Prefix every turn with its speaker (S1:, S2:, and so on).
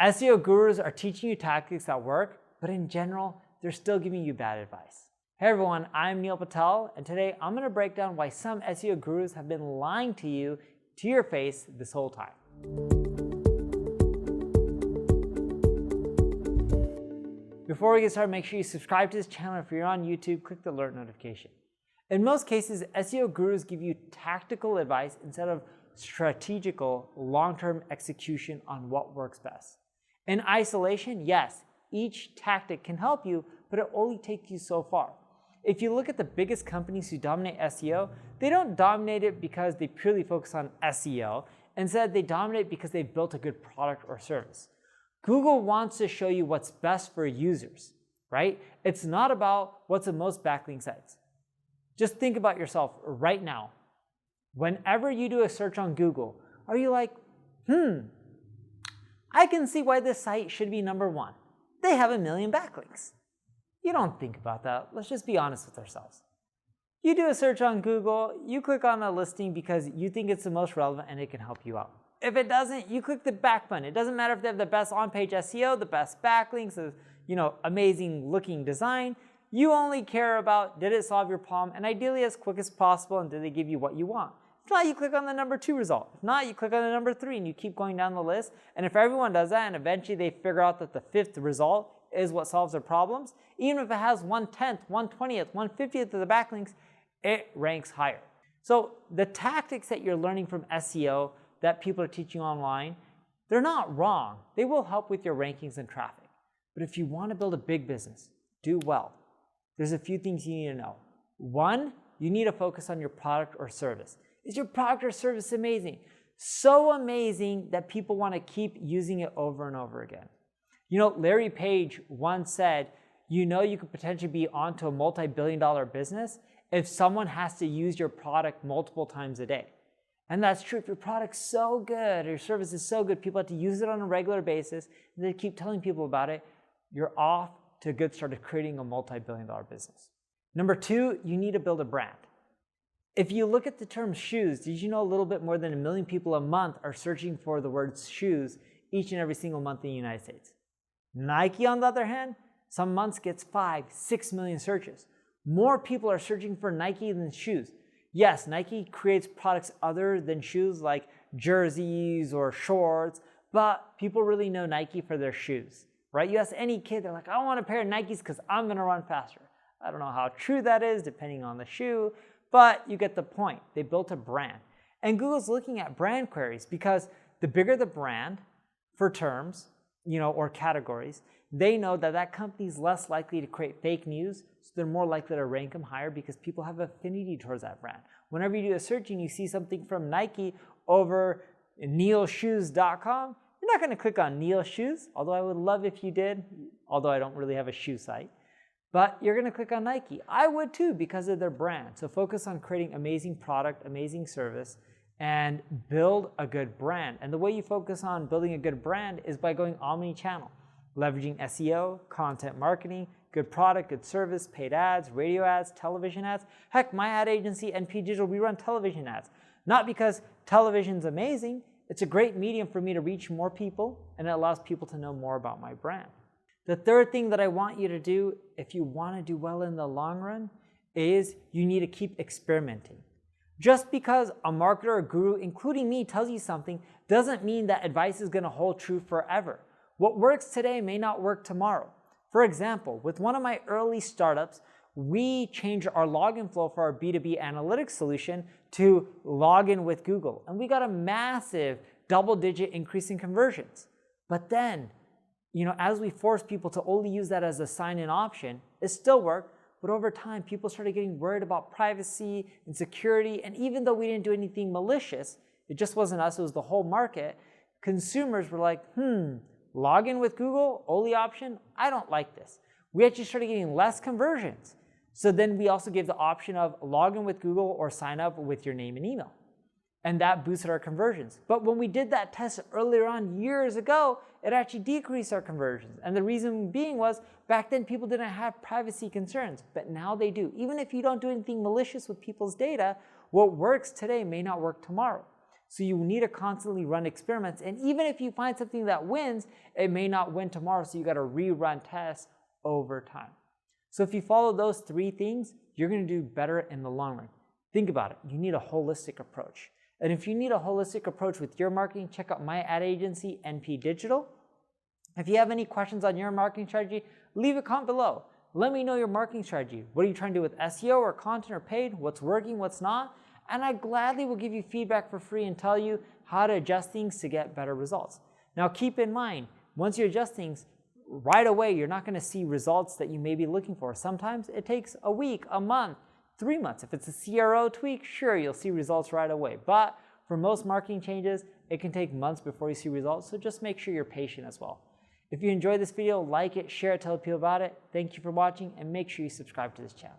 S1: SEO gurus are teaching you tactics that work, but in general, they're still giving you bad advice. Hey everyone, I'm Patel, and today I'm going to break down why some SEO gurus have been lying to you to your face this whole time. Before we get started, make sure you subscribe to this channel. If you're on YouTube, click the alert notification. In most cases, SEO gurus give you tactical advice instead of strategical, long-term execution on what works best. In isolation, yes, each tactic can help you, but it only takes you so far. If you look at the biggest companies who dominate SEO, they don't dominate it because they purely focus on SEO. Instead, they dominate because they've built a good product or service. Google wants to show you what's best for users, right? It's not about what's the most backlink sites. Just think about yourself right now. Whenever you do a search on Google, are you like, I can see why this site should be number one. They have 1 million backlinks. You don't think about that. Let's just be honest with ourselves. You do a search on Google, you click on a listing because you think it's the most relevant and it can help you out. If it doesn't, you click the back button. It doesn't matter if they have the best on-page SEO, the best backlinks, the amazing looking design. You only care about, did it solve your problem, and ideally as quick as possible, and did they give you what you want? If not, you click on the number 2 result. If not, you click on the number 3 and you keep going down the list. And if everyone does that and eventually they figure out that the 5th result is what solves their problems, even if it has 1/10, 1/20th, 1/50th of the backlinks, it ranks higher. So the tactics that you're learning from SEO that people are teaching online, they're not wrong. They will help with your rankings and traffic. But if you want to build a big business, do well, there's a few things you need to know. 1, you need to focus on your product or service. Is your product or service amazing? So amazing that people want to keep using it over and over again. Larry Page once said, you could potentially be onto a multi-billion-dollar business if someone has to use your product multiple times a day. And that's true. If your product's so good, or your service is so good, people have to use it on a regular basis, and they keep telling people about it, you're off to a good start of creating a multi-billion-dollar business. Number 2, you need to build a brand. If you look at the term shoes, did you know a little bit more than 1 million people a month are searching for the word shoes each and every single month in the United States? Nike, on the other hand, some months gets 5, 6 million searches. More people are searching for Nike than shoes. Yes, Nike creates products other than shoes like jerseys or shorts, but people really know Nike for their shoes, right? You ask any kid, they're like, I want a pair of Nikes because I'm going to run faster. I don't know how true that is depending on the shoe, but you get the point. They built a brand. And Google's looking at brand queries because the bigger the brand for terms, or categories, they know that that company's less likely to create fake news, so they're more likely to rank them higher because people have affinity towards that brand. Whenever you do a search and you see something from Nike over neilshoes.com, you're not going to click on Neil Shoes, although I would love if you did, although I don't really have a shoe site. But you're going to click on Nike. I would too because of their brand. So focus on creating amazing product, amazing service, and build a good brand. And the way you focus on building a good brand is by going omnichannel, leveraging SEO, content marketing, good product, good service, paid ads, radio ads, television ads. Heck, my ad agency, NP Digital, we run television ads. Not because television's amazing, it's a great medium for me to reach more people, and it allows people to know more about my brand. The third thing that I want you to do if you want to do well in the long run is you need to keep experimenting. Just because a marketer or guru, including me, tells you something doesn't mean that advice is going to hold true forever. What works today may not work tomorrow. For example, with one of my early startups, we changed our login flow for our B2B analytics solution to login with Google. And we got a massive double-digit increase in conversions. But then, as we forced people to only use that as a sign-in option, it still worked. But over time, people started getting worried about privacy and security. And even though we didn't do anything malicious, it just wasn't us, it was the whole market, consumers were like, login with Google, only option? I don't like this. We actually started getting less conversions. So then we also gave the option of login with Google or sign up with your name and email. And that boosted our conversions. But when we did that test earlier on years ago, it actually decreased our conversions. And the reason being was back then people didn't have privacy concerns, but now they do. Even if you don't do anything malicious with people's data, what works today may not work tomorrow. So you need to constantly run experiments. And even if you find something that wins, it may not win tomorrow. So you got to rerun tests over time. So if you follow those 3 things, you're going to do better in the long run. Think about it. You need a holistic approach. And if you need a holistic approach with your marketing, check out my ad agency, NP Digital. If you have any questions on your marketing strategy, leave a comment below. Let me know your marketing strategy. What are you trying to do with SEO or content or paid? What's working, what's not? And I gladly will give you feedback for free and tell you how to adjust things to get better results. Now keep in mind, once you adjust things, right away you're not going to see results that you may be looking for. Sometimes it takes a week, a month, 3 months. If it's a CRO tweak, sure, you'll see results right away. But for most marketing changes, it can take months before you see results, so just make sure you're patient as well. If you enjoyed this video, like it, share it, tell people about it. Thank you for watching, and make sure you subscribe to this channel.